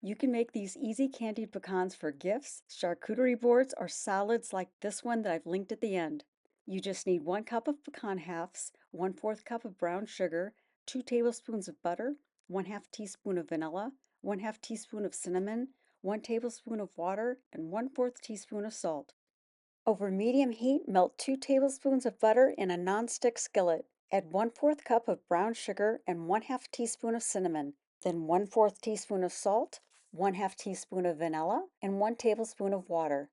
You can make these easy candied pecans for gifts, charcuterie boards, or salads like this one that I've linked at the end. You just need 1 cup of pecan halves, 1/4 cup of brown sugar, 2 tablespoons of butter, 1/2 teaspoon of vanilla, 1/2 teaspoon of cinnamon, 1 tablespoon of water, and 1/4 teaspoon of salt. Over medium heat, melt 2 tablespoons of butter in a nonstick skillet. Add 1/4 cup of brown sugar and 1/2 teaspoon of cinnamon, then 1/4 teaspoon of salt, 1/2 teaspoon of vanilla, and 1 tablespoon of water.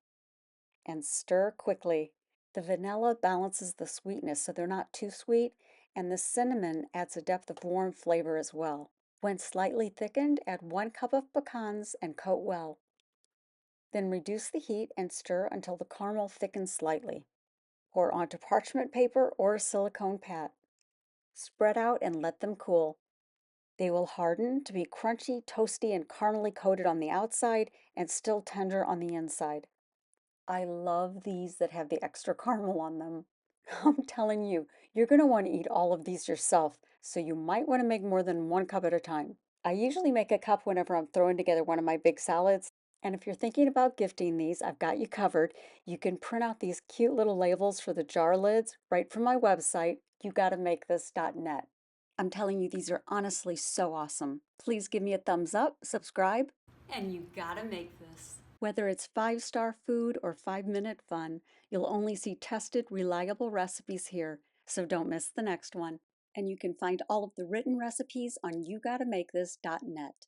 And stir quickly. The vanilla balances the sweetness so they're not too sweet, and the cinnamon adds a depth of warm flavor as well. When slightly thickened, add 1 cup of pecans and coat well. Then reduce the heat and stir until the caramel thickens slightly. Pour onto parchment paper or a silicone pat. Spread out and let them cool. They will harden to be crunchy, toasty, and caramely coated on the outside and still tender on the inside. I love these that have the extra caramel on them. I'm telling you, you're going to want to eat all of these yourself, so you might want to make more than 1 cup at a time. I usually make a cup whenever I'm throwing together one of my big salads. And if you're thinking about gifting these, I've got you covered. You can print out these cute little labels for the jar lids right from my website, yougottamakethis.net. I'm telling you, these are honestly so awesome. Please give me a thumbs up, subscribe, and you gotta make this. Whether it's 5-star food or 5-minute fun, you'll only see tested, reliable recipes here, so don't miss the next one. And you can find all of the written recipes on yougottamakethis.net.